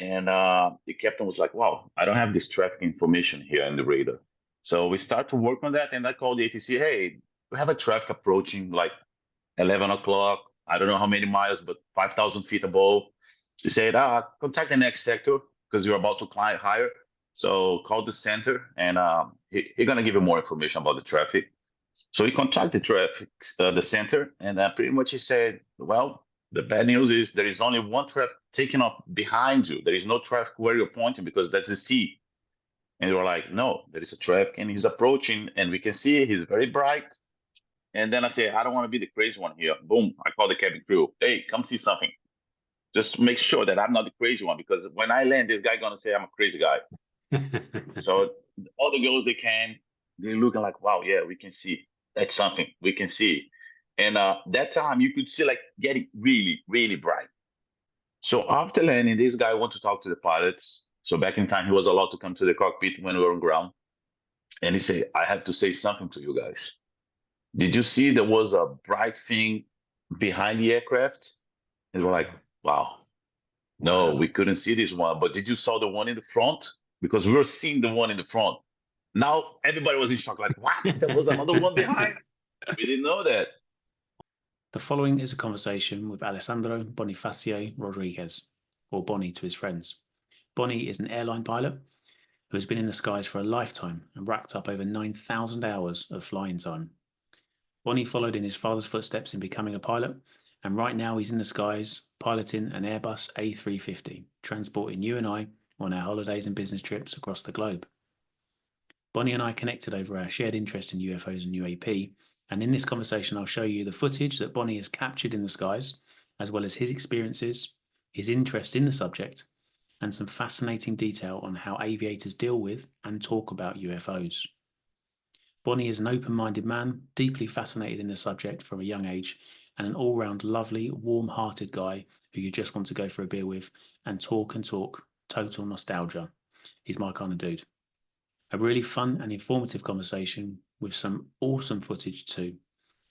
And the captain was like, wow, I don't have this traffic information here in the radar. So we start to work on that. And I called the ATC, hey, we have a traffic approaching like 11 o'clock. I don't know how many miles, but 5,000 feet above. They said, contact the next sector because you're about to climb higher. So call the center and he's going to give you more information about the traffic. So he contacted the center, and pretty much he said, well, the bad news is there is only one traffic taking off behind you. There is no traffic where you're pointing because that's the sea. And they were like, no, there is a traffic and he's approaching and we can see he's very bright. And then I say, I don't want to be the crazy one here. Boom, I call the cabin crew. Hey, come see something. Just make sure that I'm not the crazy one because when I land, this guy gonna say I'm a crazy guy. So all the girls they came, they're looking like, wow, yeah, we can see. That's something we can see. And that time you could see like getting really, really bright. So after landing, this guy wants to talk to the pilots. So back in time, he was allowed to come to the cockpit when we were on ground. And he said, I have to say something to you guys. Did you see there was a bright thing behind the aircraft? And we're like, wow, no, we couldn't see this one. But did you saw the one in the front? Because we were seeing the one in the front. Now everybody was in shock, like, what? There was another one behind. We didn't know that. The following is a conversation with Alessandro Bonifacio Rodrigues, or Boni to his friends. Boni is an airline pilot who has been in the skies for a lifetime and racked up over 9,000 hours of flying time. Boni followed in his father's footsteps in becoming a pilot, and right now he's in the skies piloting an Airbus A350, transporting you and I on our holidays and business trips across the globe. Boni and I connected over our shared interest in UFOs and UAP, and in this conversation I'll show you the footage that Boni has captured in the skies, as well as his experiences, his interest in the subject, and some fascinating detail on how aviators deal with and talk about UFOs. Boni is an open-minded man, deeply fascinated in the subject from a young age, and an all-round lovely, warm-hearted guy who you just want to go for a beer with and talk, total nostalgia. He's my kind of dude. A really fun and informative conversation with some awesome footage too.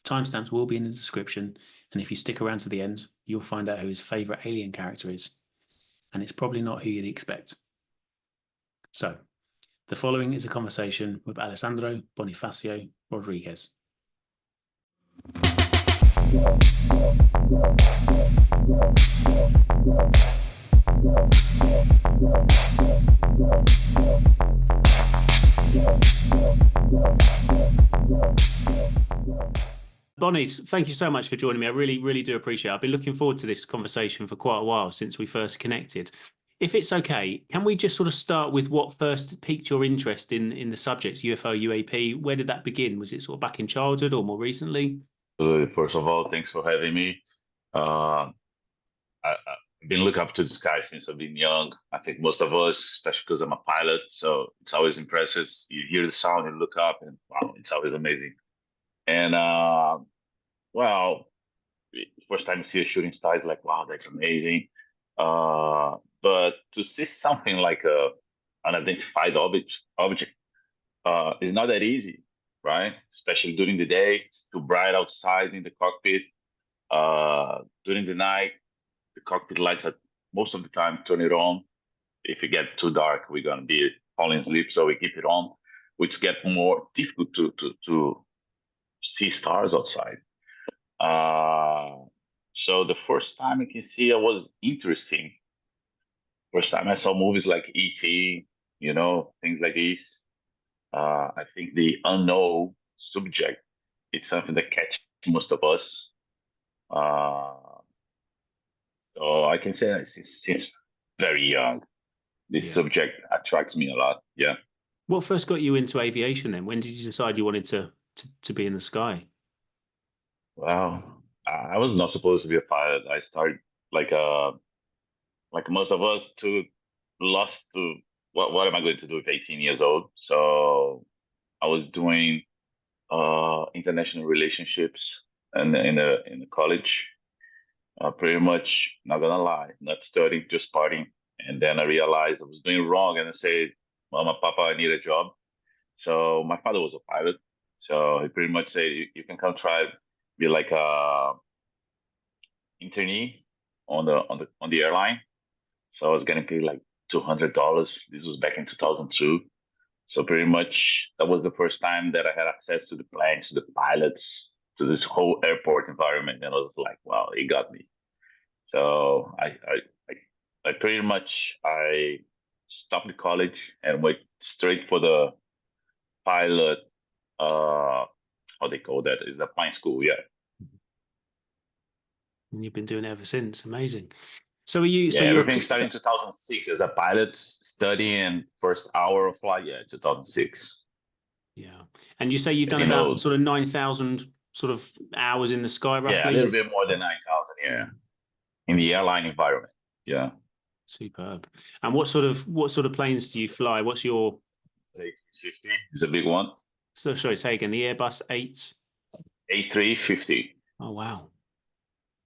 Timestamps will be in the description, and if you stick around to the end, you'll find out who his favourite alien character is. And it's probably not who you'd expect. So, the following is a conversation with Alessandro Bonifacio Rodrigues. Boni, thank you so much for joining me. I really, really do appreciate it. I've been looking forward to this conversation for quite a while since we first connected. If it's okay, can we just sort of start with what first piqued your interest in the subject, UFO, UAP? Where did that begin? Was it sort of back in childhood or more recently? First of all, thanks for having me. I've been looking up to the sky since I've been young. I think most of us, especially because I'm a pilot, so it's always impressive. You hear the sound and look up, and wow, it's always amazing. And well, first time you see a shooting star, it's like, wow, that's amazing. But to see something like a unidentified object is not that easy, right? Especially during the day, it's too bright outside in the cockpit. During the night, the cockpit lights are most of the time turn it on. If it get too dark, we're gonna be falling asleep, so we keep it on, which get more difficult to see stars outside. So the first time I can see it was interesting. First time I saw movies like E.T., things like this. I think the unknown subject, it's something that catches most of us. So I can say that since very young, this subject attracts me a lot. Yeah. What first got you into aviation then? When did you decide you wanted to be in the sky? Well, I was not supposed to be a pilot. I started like most of us to lost to what am I going to do with 18 years old? So I was doing international relationships and in the college. Pretty much, not gonna lie, not studying, just partying. And then I realized I was doing wrong, and I said, "Mama, Papa, I need a job." So my father was a pilot, so he pretty much said, "You can come try, be like a internee on the airline." So I was getting paid like $200. This was back in 2002. So pretty much that was the first time that I had access to the planes, to the pilots, to this whole airport environment. And I was like, wow, it got me. So I pretty much I stopped the college and went straight for the pilot. How they call that is the flying school, yeah. And you've been doing it ever since. Amazing. So are you? Yeah, So you're everything started in 2006 as a pilot studying first hour of flight. Yeah, 2006. Yeah, and you say you've done You know, about sort of 9,000 sort of hours in the sky, yeah, a roughly. little bit more than 9,000. Yeah, in the airline environment. Yeah. Superb. And what sort of planes do you fly? What's your A350 is a big one. So sorry, say again. The Airbus A350. Oh wow.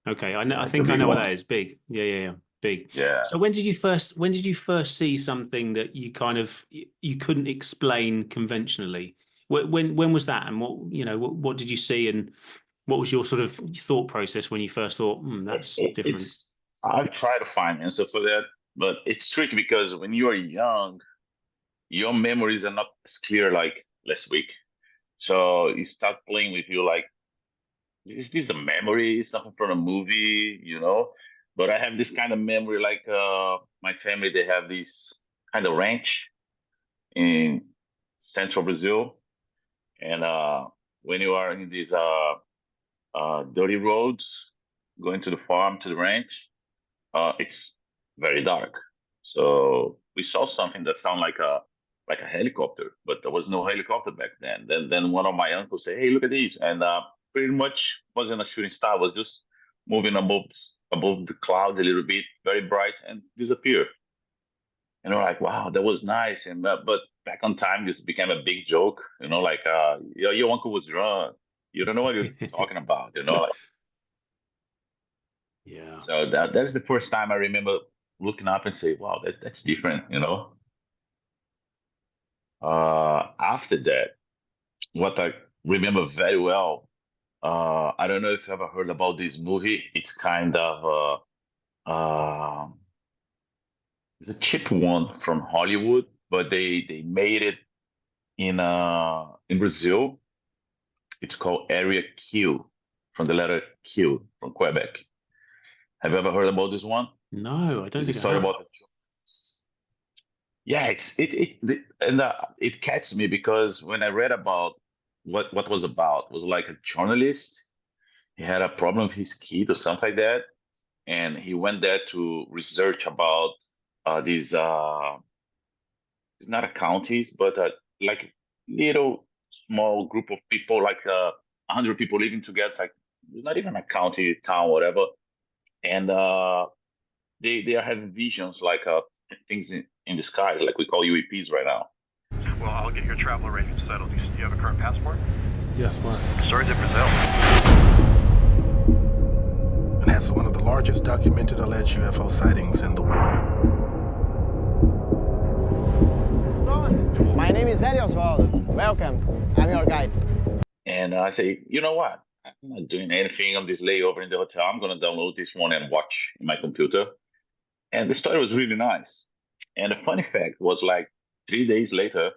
Okay, I know. Yeah, I it's a think I big know what one. that is. Big. Yeah. Big. Yeah. So when did you first see something that you kind of you couldn't explain conventionally? When was that? And what did you see? And what was your sort of thought process when you first thought, that's different? I've tried to find answer for that, but it's tricky because when you are young, your memories are not as clear like last week. So you start playing with you like, is this a memory, something from a movie, you know? But I have this kind of memory, like my family, they have this kind of ranch in central Brazil. And when you are in these dirty roads going to the farm, to the ranch, it's very dark. So we saw something that sounded like a helicopter, but there was no helicopter back then. Then one of my uncles said, "Hey, look at these," and pretty much wasn't a shooting star. Was just moving above the cloud a little bit, very bright, and disappear. And we're like, "Wow, that was nice." And but back on time, this became a big joke. You know, like your uncle was drunk. You don't know what you're talking about. You know, like, Yeah. so that's the first time I remember looking up and say, "Wow, that's different." You know. After that, what I remember very well, I don't know if you ever heard about this movie. It's kind of it's a cheap one from Hollywood, but they made it in Brazil. It's called Area Q, from the letter Q, from Quebec. Have you ever heard about this one? No, I don't It's a think I story have. about yeah, it catches me because when I read about what was about, it was like a journalist. He had a problem with his kid or something like that, and he went there to research about these. It's not a counties, but like little small group of people, like 100 people living together. It's like it's not even a county, town, whatever, and they are having visions like things in the sky, like we call UAPs right now. Well, I'll get your travel arrangements settled. Do you have a current passport? Yes, ma'am. Sorry to Brazil. And that's one of the largest documented alleged UFO sightings in the world. My name is Oswaldo. Welcome. I'm your guide. And I say, you know what? I'm not doing anything on this layover in the hotel. I'm going to download this one and watch in my computer. And the story was really nice. And the funny fact was like 3 days later,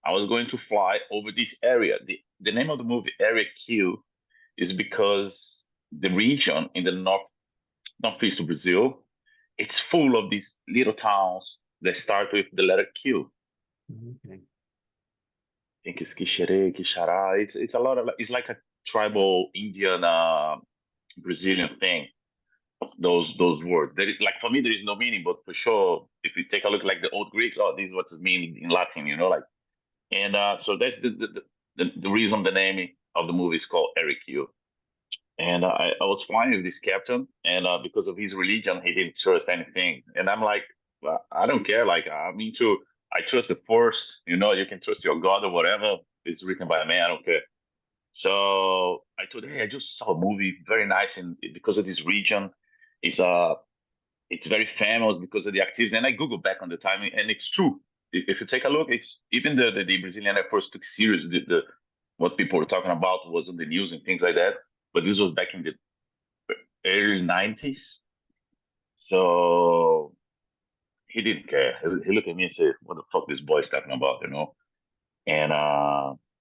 I was going to fly over this area. The name of the movie, Area Q, is because the region in the northeast of Brazil, it's full of these little towns that start with the letter Q. Okay. I think it's Quixerê, Quixará. It's a lot of, it's like a tribal Indian Brazilian thing. Those words. Like for me, there is no meaning, but for sure, if you take a look like the old Greeks, oh, this is what it means in Latin, you know, like. And so that's the reason the name of the movie is called Eric Q. And I was flying with this captain, and because of his religion, he didn't trust anything. And I'm like, well, I don't care. Like I trust the force. You know, you can trust your God or whatever. It's written by a man. I don't care. So I told, hey, I just saw a movie, very nice, and because of this region, it's it's very famous because of the activities. And I Googled back on the time, and it's true. If you take a look, it's even the Brazilian Air Force took serious the what people were talking about was on the news and things like that. But this was back in the early 90s. So he didn't care. He looked at me and said, "What the fuck this boy is talking about?" And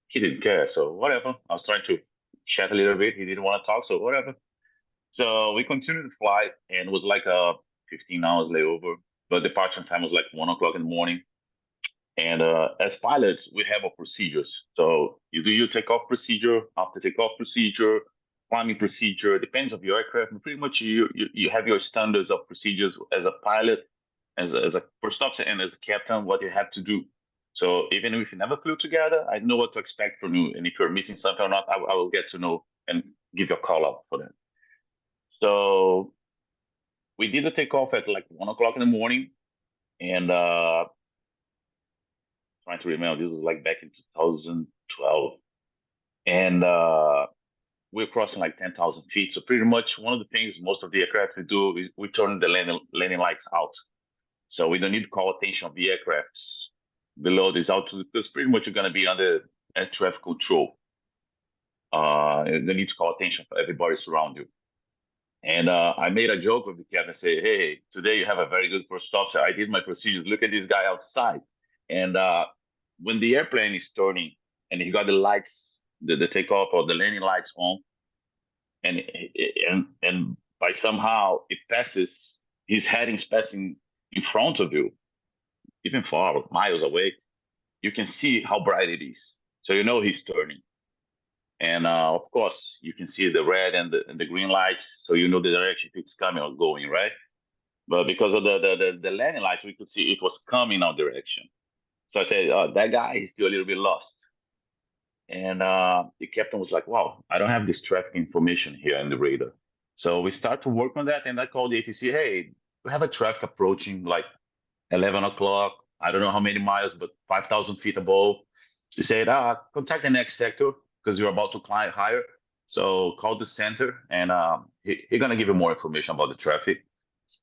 he didn't care. So whatever. I was trying to chat a little bit. He didn't want to talk, so whatever. So we continued the flight, and it was like a 15 hours layover. But departure time was like 1 o'clock in the morning. And as pilots, we have our procedures. So you do your takeoff procedure, after takeoff procedure, climbing procedure. It depends on your aircraft. And pretty much you have your standards of procedures as a pilot, as a first officer, and as a captain, what you have to do. So even if you never flew together, I know what to expect from you. And if you're missing something or not, I will get to know and give you a call out for that. So we did the takeoff at like 1 o'clock in the morning, and trying to remember, this was like back in 2012, and we're crossing like 10,000 feet. So pretty much one of the things most of the aircraft we do is we turn the landing lights out. So we don't need to call attention of the aircrafts below this altitude because pretty much you're going to be under air traffic control. They need to call attention for everybody surround you. And I made a joke with the captain and say, "Hey, today you have a very good first officer. I did my procedures. Look at this guy outside." And when the airplane is turning and he got the lights, the takeoff or the landing lights on, and by somehow it passes, his heading's passing in front of you, even far miles away, you can see how bright it is. So you know he's turning. And of course, you can see the red and the green lights, so you know the direction if it's coming or going, right? But because of the landing lights, we could see it was coming our direction. So I said, that guy is still a little bit lost. And the captain was like, "Wow, I don't have this traffic information here in the radar." So we start to work on that, and I called the ATC, "Hey, we have a traffic approaching like 11 o'clock. I don't know how many miles, but 5,000 feet above." They said, "Contact the next sector because you're about to climb higher. So call the center, and he's going to give you more information about the traffic."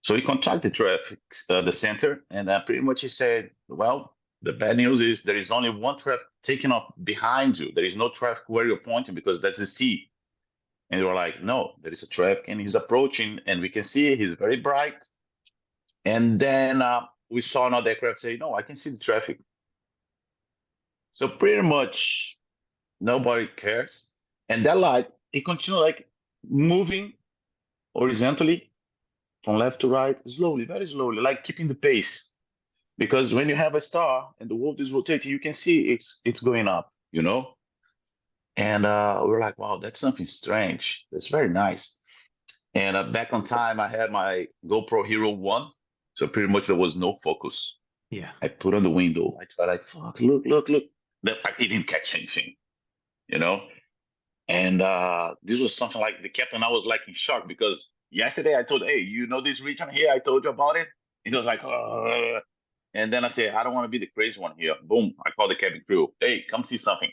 So he contacted the center, and pretty much he said, "Well, the bad news is there is only one traffic taking off behind you. There is no traffic where you're pointing because that's the sea." And they were like, "No, there is a traffic, and he's approaching, and we can see he's very bright." And then we saw another aircraft say, "No, I can see the traffic." So pretty much nobody cares. And that light, it continued like moving horizontally from left to right, slowly, very slowly, like keeping the pace. Because when you have a star and the world is rotating, you can see it's going up, And we were like, "Wow, that's something strange. That's very nice." And back on time, I had my GoPro Hero 1. So pretty much there was no focus. Yeah. I put on the window. I tried like, "Fuck, look. I didn't catch anything, And this was something like the captain, I was like in shock because yesterday I told, "Hey, you know this region here? I told you about it." He was like, and then I said, "I don't want to be the crazy one here." Boom, I called the cabin crew. "Hey, come see something.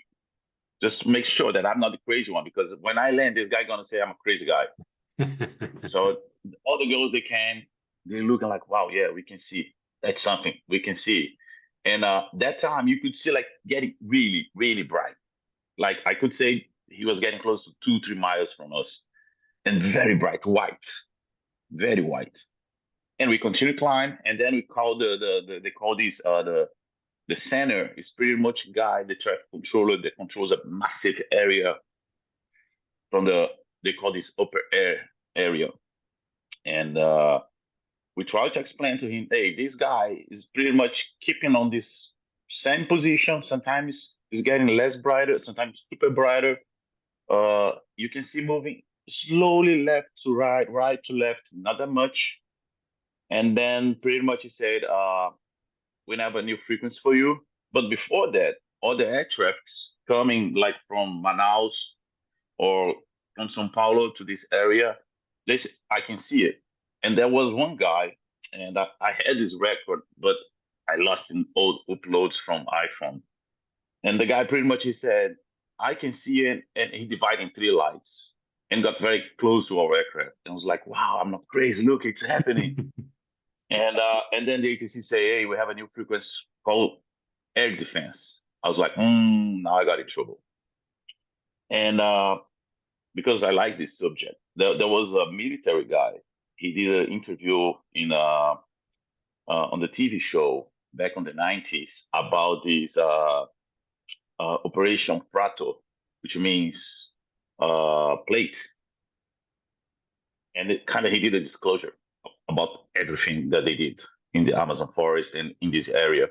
Just make sure that I'm not the crazy one because when I land, this guy gonna say I'm a crazy guy." So all the girls, they came, they looking like, "Wow, yeah, we can see. That's something we can see." And that time you could see like getting really, really bright. Like I could say he was getting close to 2-3 miles from us and very bright, white, very white. And we continue to climb, and then we call they call this the center is pretty much a guy, the traffic controller that controls a massive area from they call this upper air area. And we try to explain to him, "Hey, this guy is pretty much keeping on this same position. Sometimes it's getting less brighter, sometimes super brighter. You can see moving slowly left to right, right to left, not that much." And then pretty much he said, "We have a new frequency for you." But before that, all the air traffics coming like from Manaus or from São Paulo to this area, they said, "I can see it." And there was one guy, and I had this record, but I lost in old uploads from iPhone. And the guy pretty much, he said, "I can see it," and he divided in 3 lights and got very close to our aircraft. And I was like, "Wow, I'm not crazy. Look, it's happening." And then the ATC say, "Hey, we have a new frequency called air defense." I was like, now I got in trouble. And because I like this subject, there was a military guy. He did an interview in on the TV show back in the 90s about this Operation Prato, which means plate. And it kind of, he did a disclosure about everything that they did in the Amazon forest and in this area.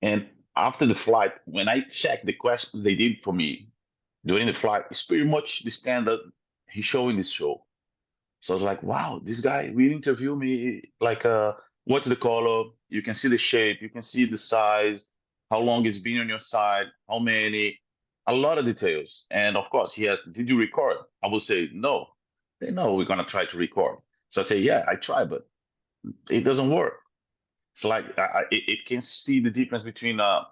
And after the flight, when I checked the questions they did for me during the flight, it's pretty much the standard he's showing this show. So I was like, wow, this guy really interviewed me. Like, what's the color? You can see the shape. You can see the size, how long it's been on your side, how many, a lot of details. And of course, he asked, did you record? I will say, no. They know we're going to try to record. So I say, yeah, I try, but it doesn't work. It's like it can see the difference between a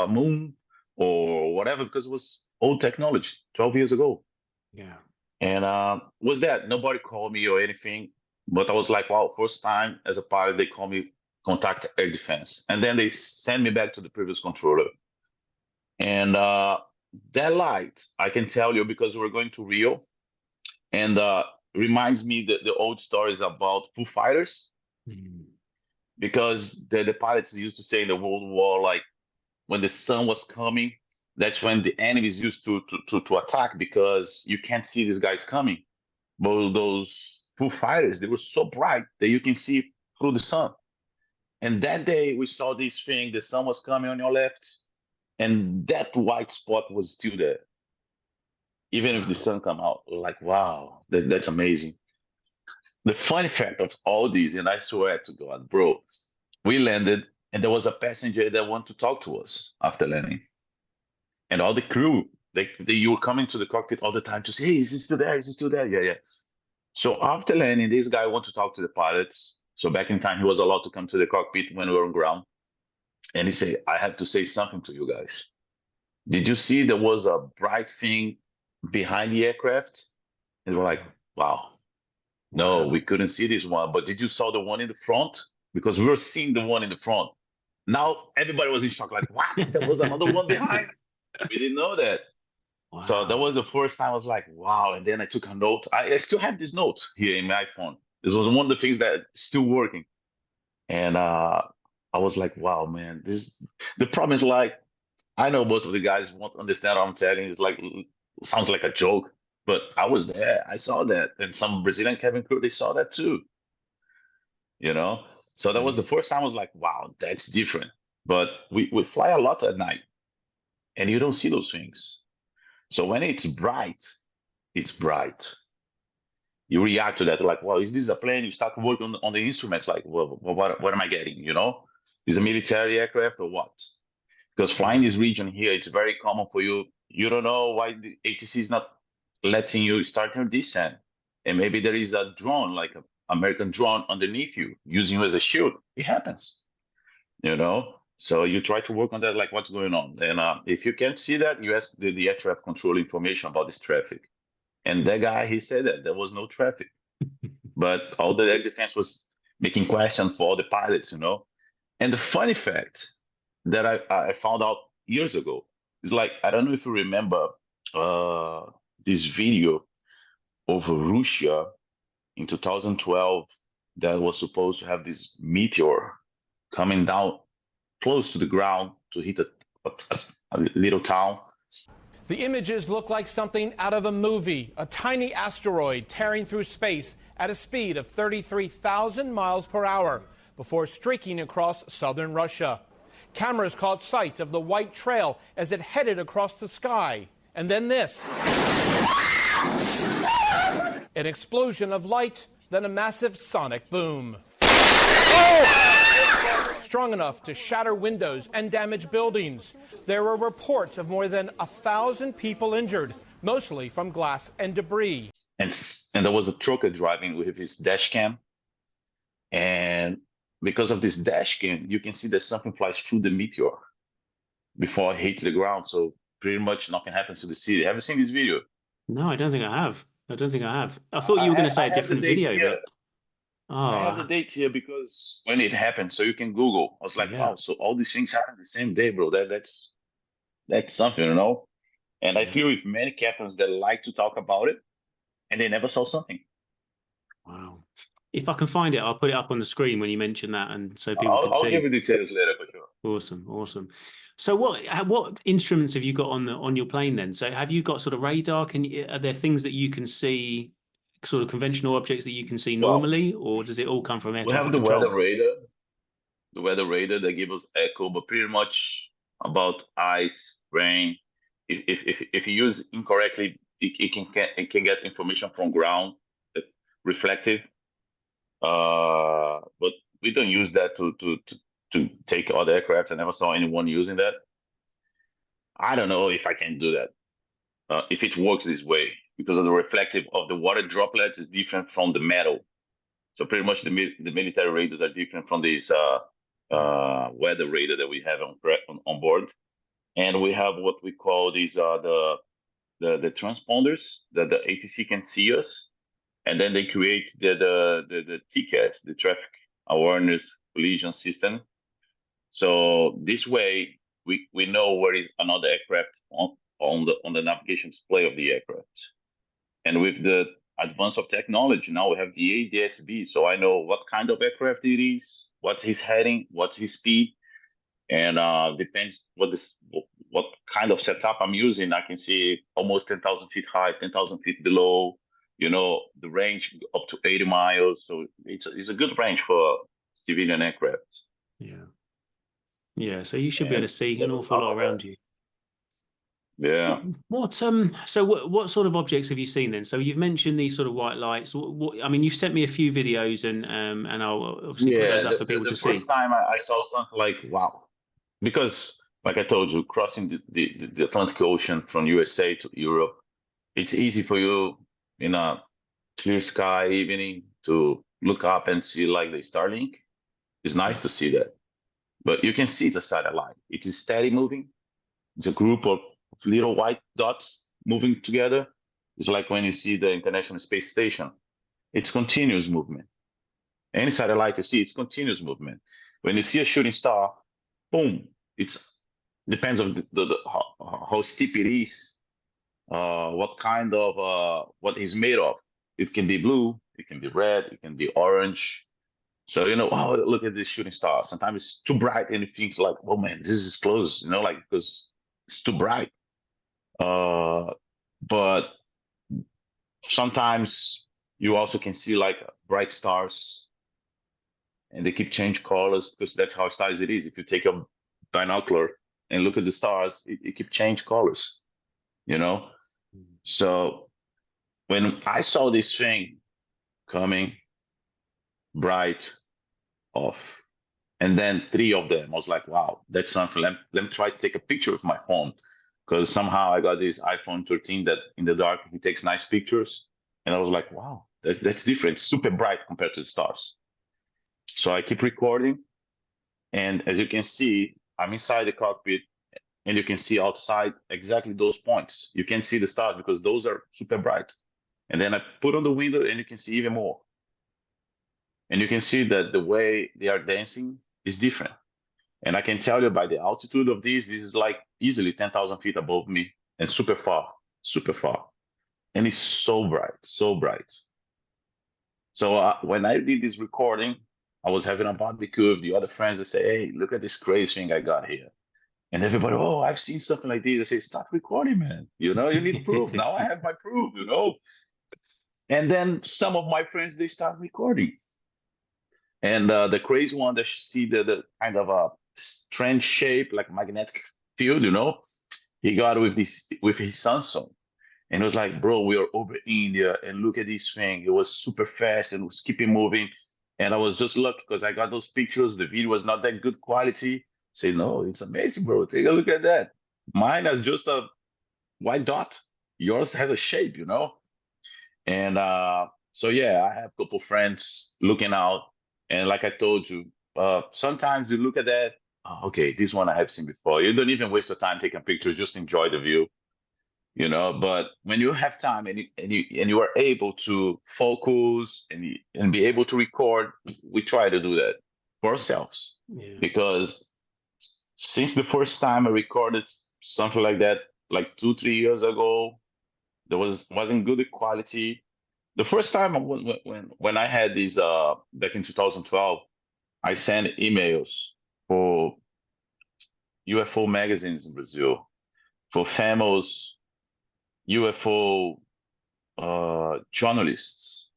moon or whatever, because it was old technology 12 years ago. Yeah. And was that nobody called me or anything, but I was like, wow, first time as a pilot, they call me contact air defense. And then they send me back to the previous controller. And that light, I can tell you, because we're going to Rio, and reminds me the old stories about Foo Fighters. Mm. Because the pilots used to say in the World War, like when the sun was coming, that's when the enemies used to attack, because you can't see these guys coming. But those Foo Fighters, they were so bright that you can see through the sun. And that day we saw this thing, the sun was coming on your left, and that white spot was still there. Even if the sun come out, we're like, wow, that's amazing. The funny fact of all these, and I swear to God, bro, we landed and there was a passenger that wanted to talk to us after landing. And all the crew, you were coming to the cockpit all the time to say, hey, is he still there? Is he still there? Yeah, yeah. So after landing, this guy wanted to talk to the pilots. So back in time, he was allowed to come to the cockpit when we were on ground. And he said, I have to say something to you guys. Did you see there was a bright thing behind the aircraft? And we're like, wow. No, we couldn't see this one, but did you saw the one in the front? Because we were seeing the one in the front. Now everybody was in shock, like, what? There was another one behind. We didn't know that. Wow. So that was the first time I was like, wow. And then I took a note. I still have this note here in my iPhone. This was one of the things that still working. And I was like, wow, man, the problem is, like, I know most of the guys won't understand what I'm telling. It's like, sounds like a joke. But I was there. I saw that. And some Brazilian cabin crew, they saw that too. You know? So that was the first time I was like, wow, that's different. But we fly a lot at night. And you don't see those things. So when it's bright, it's bright. You react to that. Like, well, is this a plane? You start to work on the instruments. Like, well, what am I getting? You know? Is a military aircraft or what? Because flying this region here, it's very common for you. You don't know why the ATC is not letting you start your descent. And maybe there is a drone, like an American drone underneath you, using you as a shield. It happens, you know? So you try to work on that, like what's going on. And if you can't see that, you ask the air traffic control information about this traffic. And that guy, he said that there was no traffic. But all the air defense was making questions for all the pilots, you know? And the funny fact that I found out years ago is, like, I don't know if you remember this video over Russia in 2012 that was supposed to have this meteor coming down close to the ground to hit a little town. The images look like something out of a movie, a tiny asteroid tearing through space at a speed of 33,000 miles per hour before streaking across southern Russia. Cameras caught sight of the white trail as it headed across the sky. And then this. An explosion of light, then a massive sonic boom. Strong enough to shatter windows and damage buildings. There were reports of more than 1,000 people injured, mostly from glass and debris. And there was a trucker driving with his dash cam. And because of this dash cam, you can see that something flies through the meteor before it hits the ground. So pretty much nothing happens to the city. Have you seen this video? No, I don't think I have. I thought you were going to say a different video. But... I have the date here because when it happened, so you can Google. I was like, wow, so all these things happen the same day, bro. That's something, you know? And I feel with many captains that like to talk about it, and they never saw something. Wow. if I can find it, I'll put it up on the screen when you mention that, and so people can I'll see. give you details later for sure. Awesome. So what instruments have you got on your plane then? So have you got sort of radar? Are there things that you can see, sort of conventional objects that you can see normally, or does it all come from air We traffic have the control? weather radar that gives us echo, but pretty much about ice, rain. If you use incorrectly, it can get information from ground, reflective. But we don't use that to take other aircraft. I never saw anyone using that. I don't know if I can do that, if it works this way, because of the reflective of the water droplets is different from the metal. So pretty much the military radars are different from these weather radar that we have on board. And we have what we call these the transponders that the ATC can see us, and then they create the TCAS, the traffic awareness collision system. So this way we know where is another aircraft on the navigation display of the aircraft. And with the advance of technology, now we have the ADS-B, so I know what kind of aircraft it is, what's his heading, what's his speed, and depends what kind of setup I'm using. I can see almost 10,000 feet high, 10,000 feet below. You know, the range up to 80 miles. So it's a good range for civilian aircraft. Yeah. So you should be able to see an awful lot around you. Yeah. What sort of objects have you seen then? So you've mentioned these sort of white lights. I mean, you've sent me a few videos, and I'll obviously put those up for people to see. The first time I saw something like, wow, because like I told you, crossing the Atlantic Ocean from USA to Europe, it's easy for you in a clear sky evening to look up and see like the Starlink. It's nice to see that, but you can see it's a satellite. It is steady moving. It's a group of little white dots moving together. It's like when you see the International Space Station. It's continuous movement. Any satellite you see, it's continuous movement. When you see a shooting star, boom, it's depends on how steep it is, what kind of what it's made of. It can be blue, it can be red, it can be orange. So oh, look at this shooting star. Sometimes it's too bright and it thinks like, oh man, this is close, like because it's too bright. But sometimes you also can see like bright stars, and they keep change colors because that's how stars it is. If you take a binocular and look at the stars, it keep change colors, So when I saw this thing coming bright off, and then three of them, I was like, wow, that's something. Let me try to take a picture with my phone, because somehow I got this iPhone 13 that in the dark, it takes nice pictures. And I was like, wow, that's different, super bright compared to the stars. So I keep recording. And as you can see, I'm inside the cockpit, and you can see outside exactly those points. You can't see the stars because those are super bright. And then I put on the window, and you can see even more. And you can see that the way they are dancing is different. And I can tell you by the altitude of this is like easily 10,000 feet above me and super far. And it's so bright, so bright. So when I did this recording, I was having a barbecue with the other friends that say, hey, look at this crazy thing I got here. And everybody, oh, I've seen something like this. I say, start recording, man. You need proof. Now I have my proof, And then some of my friends, they start recording. And the crazy one that you see the kind of a strange shape, like magnetic field, he got with his Samsung. And it was like, bro, we are over India, and look at this thing. It was super fast and was keeping moving. And I was just lucky because I got those pictures. The video was not that good quality. Say, no, it's amazing, bro. Take a look at that. Mine has just a white dot. Yours has a shape, And so, yeah, I have a couple friends looking out. And like I told you, sometimes you look at that. Oh, okay, this one I have seen before. You don't even waste your time taking pictures. Just enjoy the view, But when you have time and you are able to focus and be able to record, we try to do that for ourselves. Yeah. Because since the first time I recorded something like that, like 2-3 years ago, there wasn't good quality. The first time when I had these back in 2012, I sent emails for UFO magazines in Brazil, for famous UFO journalists,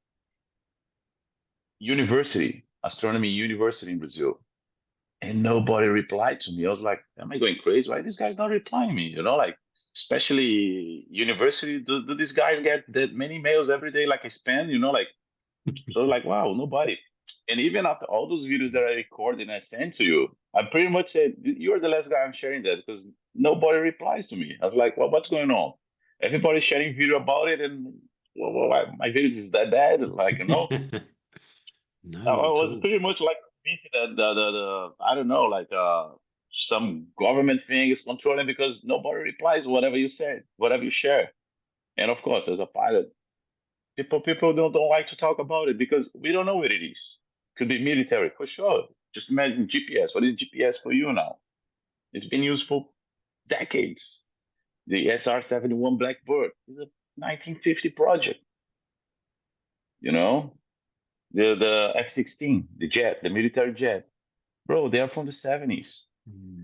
astronomy university in Brazil, and nobody replied to me. I was like, am I going crazy? Why this guy's not replying me? Like, especially university, do these guys get that many emails every day like I spam? Like, so like, wow, nobody. And even after all those videos that I recorded and I sent to you, I pretty much said, you're the last guy I'm sharing that, because nobody replies to me. I was like, well, what's going on? Everybody's sharing video about it, and my videos is that bad? Like, No, I not at was all. pretty much like that the I don't know, like some government thing is controlling, because nobody replies whatever you said, whatever you share. And of course, as a pilot, people don't like to talk about it because we don't know what it is. Could be military for sure. Just imagine GPS. What is GPS for you now? It's been used for decades. The SR-71 Blackbird is a 1950 project. The F-16, the jet, the military jet, bro, they are from the 70s.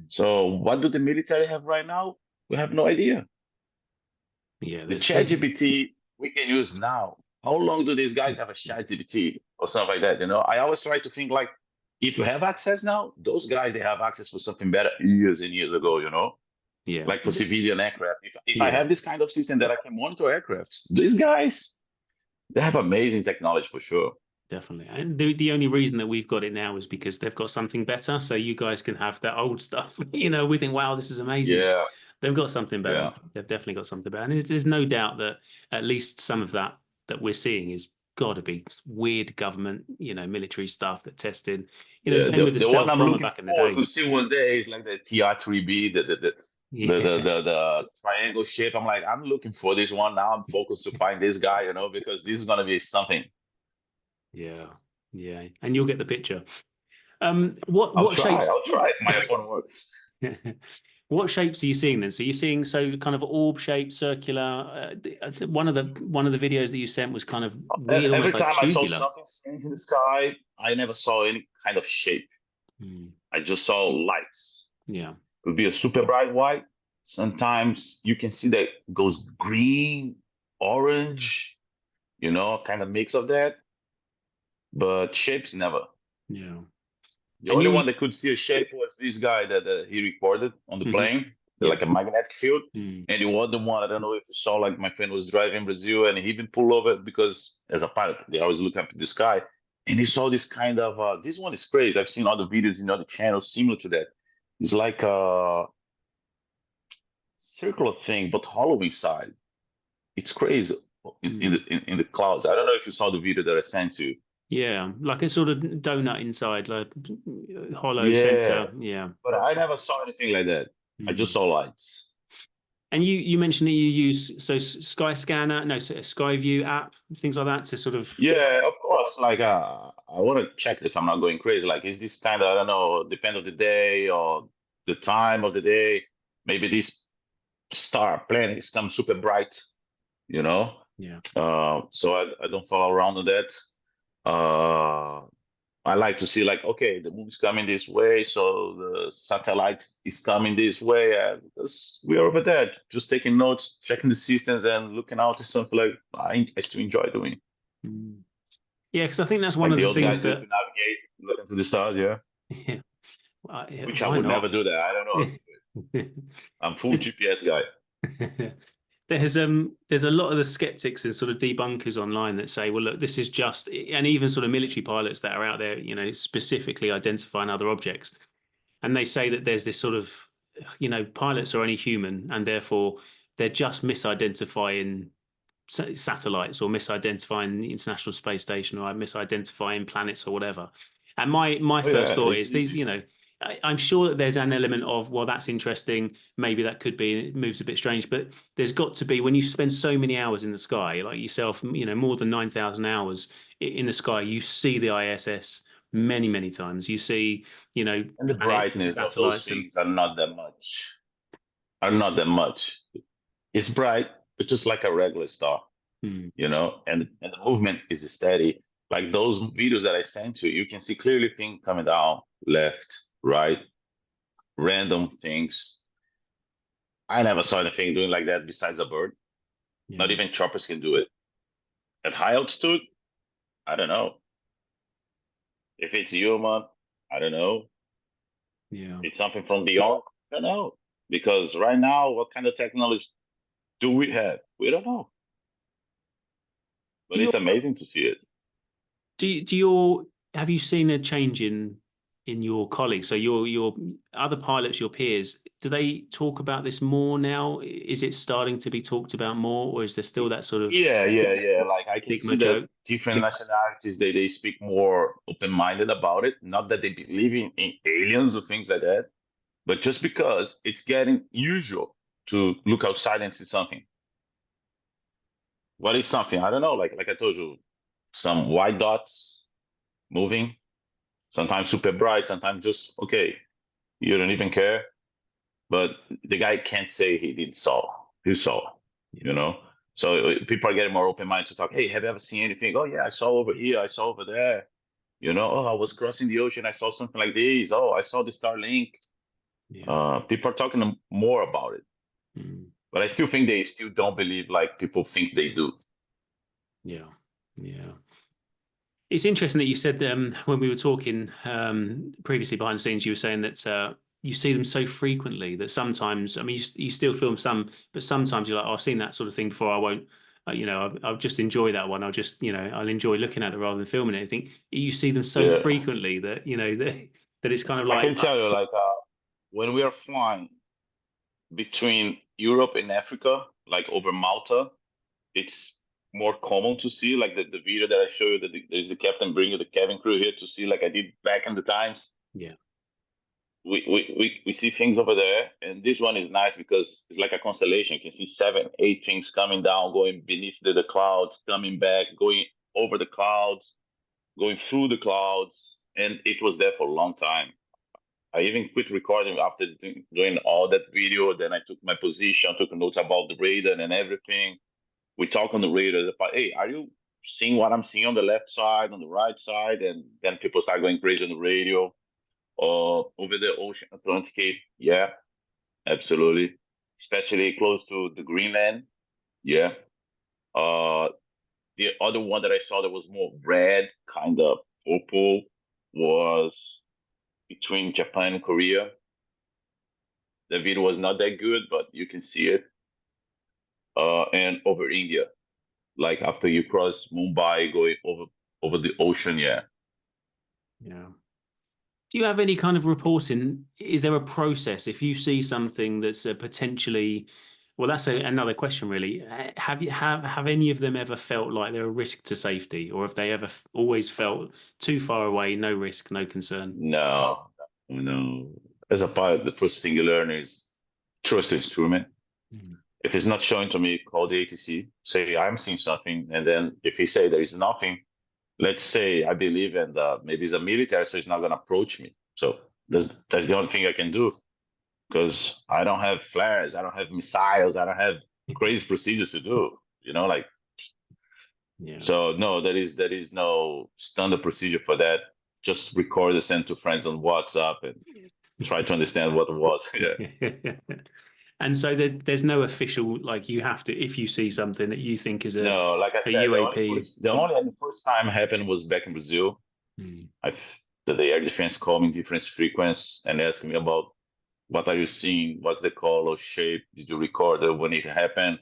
So what do the military have right now? We have no idea. Yeah, The ChatGPT we can use now. How long do these guys have a ChatGPT or something like that? I always try to think like, if you have access now, those guys, they have access for something better years and years ago, Yeah. Like for civilian aircraft. If I have this kind of system that I can monitor aircrafts, these guys, they have amazing technology for sure. Definitely. And the only reason that we've got it now is because they've got something better. So you guys can have that old stuff. We think, wow, this is amazing. Yeah. They've got something better. Yeah. They've definitely got something better. And there's no doubt that at least some of that we're seeing is got to be weird government, military stuff that tested. Same with the stealth bomber back in the day. One I'm looking forward to see one day is like the TR-3B, the triangle shape. I'm looking for this one now. I'm focused to find this guy, because this is gonna be something. Yeah, and you'll get the picture. I'll try. My phone works. What shapes are you seeing then? So you're seeing kind of orb shaped, circular. One of the videos that you sent was kind of weird. Every time like I saw tubular. something strange in the sky, I never saw any kind of shape. I just saw lights. Yeah, it would be a super bright white. Sometimes you can see that it goes green, orange, kind of mix of that. But shapes never. Yeah. The only one that could see a shape was this guy that he recorded on the plane, like a magnetic field. And the other one, I don't know if you saw, like my friend was driving in Brazil and he even pulled over because as a pilot, they always look up at the sky. And he saw this kind of, this one is crazy. I've seen other videos in other channels similar to that. It's like a circular thing, but hollow inside. It's crazy in the clouds. I don't know if you saw the video that I sent to you. Yeah, like a sort of donut inside, like hollow center. Yeah. But I never saw anything like that. I just saw lights. And you mentioned that you use Skyview app, things like that to sort of. Yeah, of course. Like I want to check if I'm not going crazy. Like, is this kind of, I don't know, depend of the day or the time of the day? Maybe this star planet is come super bright, Yeah. So I don't follow around on that. I like to see like, okay, the moon's coming this way, so the satellite is coming this way, because we are over there just taking notes, checking the systems and looking out at something like I still enjoy doing. Yeah, because I think that's one of the things that navigate, look into the stars, yeah. Which I would never do that. I don't know. I'm full GPS guy. There's a lot of the skeptics and sort of debunkers online that say, well, look, this is just, and even sort of military pilots that are out there, specifically identifying other objects. And they say that there's this sort of, pilots are only human and therefore they're just misidentifying satellites or misidentifying the International Space Station or misidentifying planets or whatever. And my first thought is these, I'm sure that there's an element of, well, that's interesting. Maybe that could be, it moves a bit strange, but there's got to be, when you spend so many hours in the sky, like yourself, more than 9,000 hours in the sky, you see the ISS many, many times. You see, and the brightness of those things are not that much. It's bright, but just like a regular star. you know, and the movement is steady. Like those videos that I sent you can see clearly things coming down, left, right, random things. I never saw anything doing like that besides a bird. Yeah. Not even choppers can do it. At high altitude, I don't know. If it's human, I don't know. Yeah. It's something from beyond, I don't know. Because right now, what kind of technology do we have? We don't know. But it's amazing to see it. Have you seen a change in your colleagues? So your other pilots, your peers, do they talk about this more now? Is it starting to be talked about more, or is there still that sort of Yeah. Like I can see that different nationalities they speak more open-minded about it. Not that they believe in aliens or things like that, but just because it's getting usual to look outside and see something. What is something? I don't know. Like I told you, some white dots moving, sometimes super bright, sometimes just okay. You don't even care. But the guy can't say he saw, you know? So people are getting more open-minded to talk, hey, have you ever seen anything? Oh, yeah, I saw over here, I saw over there. You know, oh, I was crossing the ocean, I saw something like this. Oh, I saw the Starlink. Yeah. People are talking more about it. But I still think they still don't believe like people think they do. Yeah. It's interesting that you said when we were talking previously behind the scenes, you were saying that you see them so frequently that sometimes, I mean, you still film some, but sometimes you're like, oh, I've seen that sort of thing before. I won't, I'll just enjoy that one. I'll enjoy looking at it rather than filming it. I think you see them so frequently that, that it's kind of like. I can tell you, like, when we are flying between Europe and Africa, like over Malta, it's more common to see, like the video that I show you, that there's the captain bringing the cabin crew here to see, like I did back in the times. Yeah. We see things over there, and this one is nice because it's like a constellation. You can see 7, 8 things coming down, going beneath the clouds, coming back, going over the clouds, going through the clouds, and it was there for a long time. I even quit recording after doing all that video. Then I took my position, took notes about the radar and everything. We talk on the radar about, hey, are you seeing what I'm seeing on the left side, on the right side? And then people start going crazy on the radio. Over the ocean, Atlantic, yeah, absolutely. Especially close to the Greenland, yeah. The other one that I saw that was more red, kind of purple, was between Japan and Korea. The video was not that good, but you can see it. And over India, like after you cross Mumbai, going over the ocean, yeah. Yeah. Do you have any kind of reporting? Is there a process if you see something that's potentially? Well, that's another question, really. Have any of them ever felt like they're a risk to safety, or have they ever always felt too far away, no risk, no concern? No. As a pilot, the first thing you learn is trust the instrument. If it's not showing to me, call the ATC, say I'm seeing something, and then if he say there is nothing, let's say I believe, and maybe it's a military, so he's not going to approach me. So that's the only thing I can do, because I don't have flares, I don't have missiles, I don't have crazy procedures to do. Like. Yeah. So no, there is no standard procedure for that. Just record and send to friends on WhatsApp and try to understand what it was. Yeah. And so there's no official, like, you have to, if you see something that you think is a no, like I said, UAP. The first time happened was back in Brazil. The air defense called me different frequencies and asked me about what are you seeing, what's the color, shape, did you record it when it happened,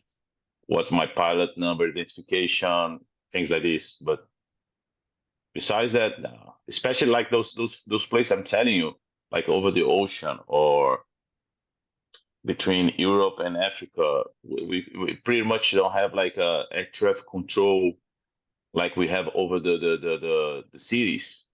what's my pilot number, identification, things like this. But besides that, no. Especially like those places I'm telling you, like over the ocean or between Europe and Africa, we pretty much don't have like a air traffic control like we have over the cities,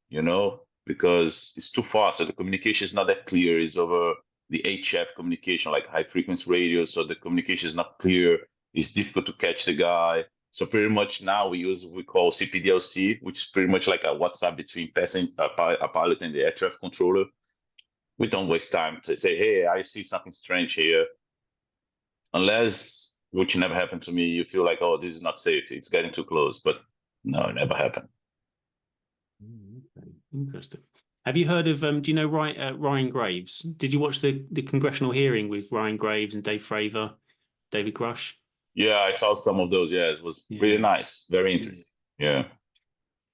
because it's too far. So the communication is not that clear. It's over the HF communication, like high frequency radio. So the communication is not clear. It's difficult to catch the guy. So pretty much now we call CPDLC, which is pretty much like a WhatsApp between a pilot and the air traffic controller. We don't waste time to say, hey, I see something strange here. Unless which never happened to me. You feel like, oh, this is not safe. It's getting too close. But no, it never happened. Okay. Interesting. Have you heard of, do you know Ryan Graves? Did you watch the congressional hearing with Ryan Graves and Dave Fravor, David Grush? Yeah, I saw some of those. Yeah, it was really nice. Very interesting. Yeah.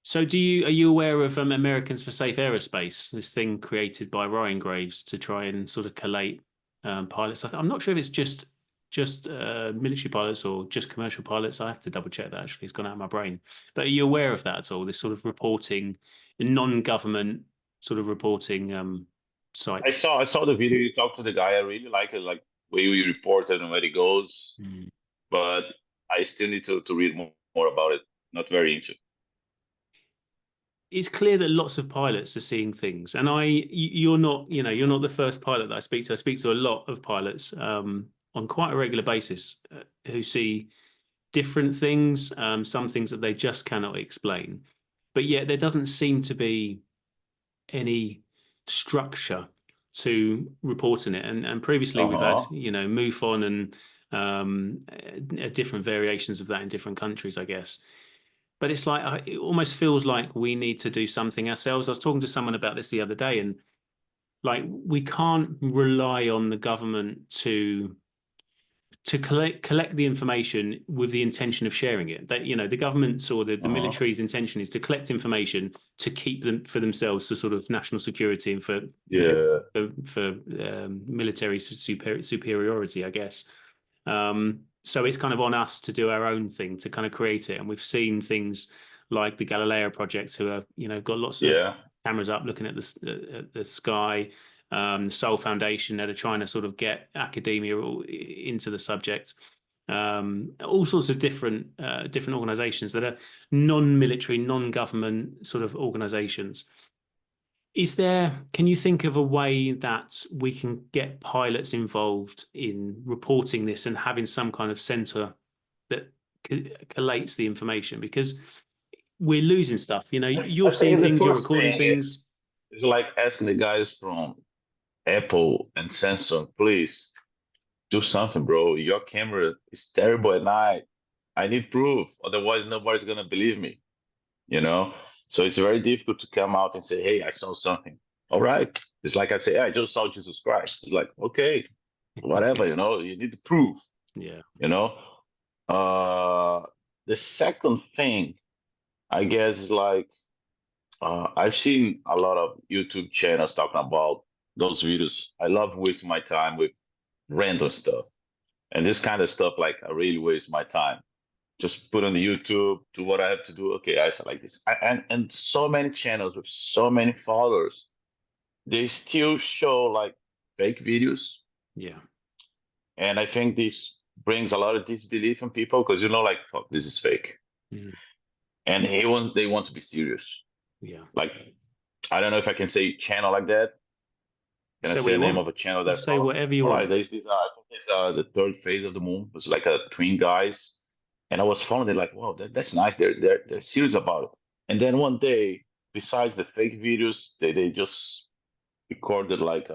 So are you aware of Americans for Safe Aerospace, this thing created by Ryan Graves to try and sort of collate pilots? I'm not sure if it's just military pilots or just commercial pilots. I have to double check that, actually. It's gone out of my brain. But are you aware of that at all, this sort of reporting, non-government sort of reporting sites? I saw the video. You talked to the guy. I really like it, like where you reported and where it goes. But I still need to read more about it. Not very interested. It's clear that lots of pilots are seeing things, and you're not the first pilot that I speak to. I speak to a lot of pilots on quite a regular basis who see different things, some things that they just cannot explain. But yet there doesn't seem to be any structure to reporting it. And previously we've had, MUFON and different variations of that in different countries, I guess. But it's like, it almost feels like we need to do something ourselves. I was talking to someone about this the other day, and like, we can't rely on the government to collect the information with the intention of sharing it. That, the government's or the military's intention is to collect information to keep them for themselves, for sort of national security and for military superiority, I guess. So it's kind of on us to do our own thing to kind of create it. And we've seen things like the Galileo project, who are, got lots of cameras up looking at the sky. The Seoul Foundation that are trying to sort of get academia into the subject. All sorts of different organizations that are non-military, non-government sort of organizations. Can you think of a way that we can get pilots involved in reporting this and having some kind of center that collates the information? Because we're losing stuff. You're seeing things, you're recording things. It's like asking the guys from Apple and Samsung, please do something, bro. Your camera is terrible at night. I need proof. Otherwise, nobody's going to believe me. So it's very difficult to come out and say, hey, I saw something. All right. It's like I say, hey, I just saw Jesus Christ. It's like, okay, whatever, you need to prove. Yeah. The second thing, I guess, is like, I've seen a lot of YouTube channels talking about those videos. I love wasting my time with random stuff. And this kind of stuff, like, I really waste my time. Just put on the YouTube, do what I have to do. Okay, I like this. And so many channels with so many followers, they still show like fake videos. Yeah. And I think this brings a lot of disbelief in people because, like, fuck, this is fake. And they want to be serious. Yeah. Like, I don't know if I can say channel like that. Can I say the name of a channel that? Say whatever you want. There's this, I think it's the third phase of the moon. It's like a twin guys. And I was following it like, wow, that's nice. They're serious about it. And then one day, besides the fake videos, they just recorded like,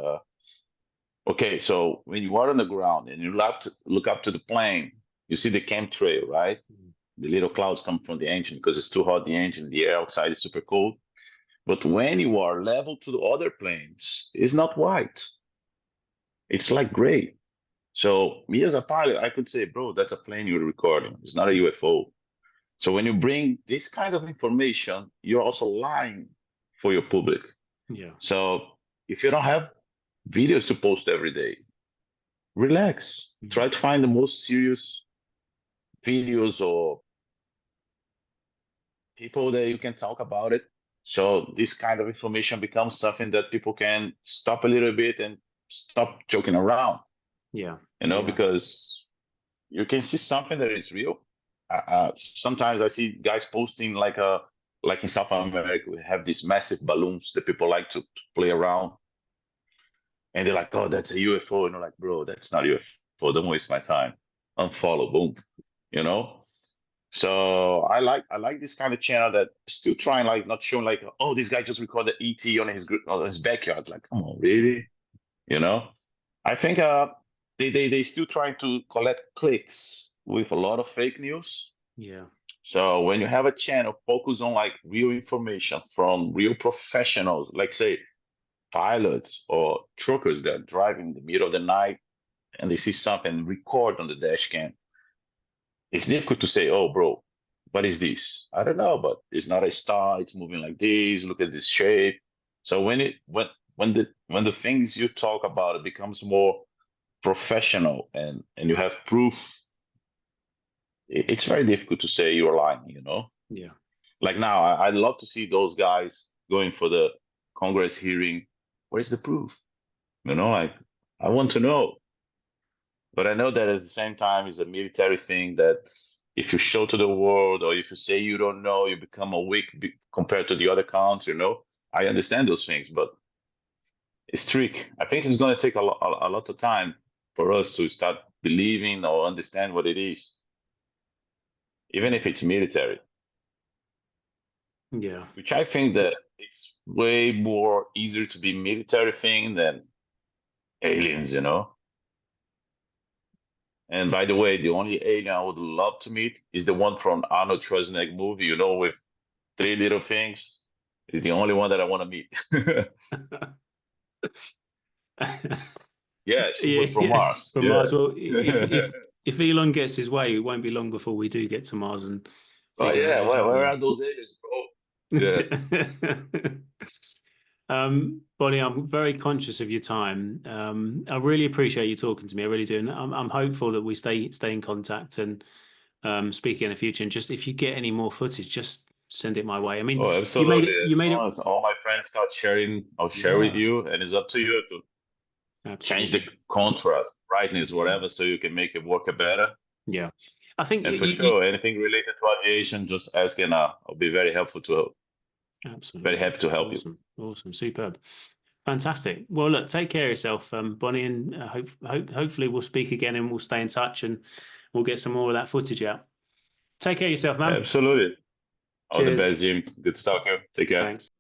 okay, so when you are on the ground and you look up to the plane, you see the chemtrail, right? The little clouds come from the engine because it's too hot, the engine, the air outside is super cold. But when you are level to the other planes, it's not white. It's like gray. So me as a pilot, I could say, bro, that's a plane you're recording. It's not a UFO. So when you bring this kind of information, you're also lying for your public. Yeah. So if you don't have videos to post every day, relax. Try to find the most serious videos or people that you can talk about it. So this kind of information becomes something that people can stop a little bit and stop joking around. Yeah. Because you can see something that is real. Sometimes I see guys posting like in South America, we have these massive balloons that people like to play around. And they're like, oh, that's a UFO. And I'm like, bro, that's not a UFO. Don't waste my time. Unfollow, boom. So I like this kind of channel that still trying, like, not showing like, oh, this guy just recorded ET on his backyard. Like, come on, really? I think they still trying to collect clicks with a lot of fake news. Yeah. So when you have a channel focus on like real information from real professionals, like say pilots or truckers that are driving in the middle of the night and they see something, record on the dash cam, it's difficult to say, oh, bro, what is this? I don't know, but it's not a star. It's moving like this. Look at this shape. So when the things you talk about it becomes more professional and you have proof, it's very difficult to say you're lying. You know? Yeah. Like now, I'd love to see those guys going for the Congress hearing. Where's the proof? You know, like I want to know. But I know that at the same time, it's a military thing that if you show to the world or if you say you don't know, you become a weak compared to the other countries, you know? I understand those things, but it's tricky. I think it's going to take a lot of time for us to start believing or understand what it is, even if it's military. Yeah. Which I think that it's way more easier to be military thing than aliens, you know? And by the way, the only alien I would love to meet is the one from Arnold Schwarzenegger movie, you know, with 3 little things. Is the only one that I want to meet. Yeah, it was from Mars. From yeah. Mars. Well, if Elon gets his way, it won't be long before we do get to Mars and. Oh yeah, where are those aliens, bro? Yeah. Boni, I'm very conscious of your time. I really appreciate you talking to me. I really do. And I'm hopeful that we stay in contact and speak in the future. And just if you get any more footage, just send it my way. I mean, absolutely. You made it. As all my friends start sharing, I'll share with you, and it's up to you to change the contrast, brightness, whatever, so you can make it work better. Yeah, I think. And for sure, anything related to aviation, just ask, and I'll be very helpful to help. Absolutely. Very happy to help you. Awesome. Superb. Fantastic. Well, look, take care of yourself, Boni, and hopefully we'll speak again and we'll stay in touch and we'll get some more of that footage out. Take care of yourself, man. Absolutely. All the best, Jim. Good to talk to you. Take care. Thanks.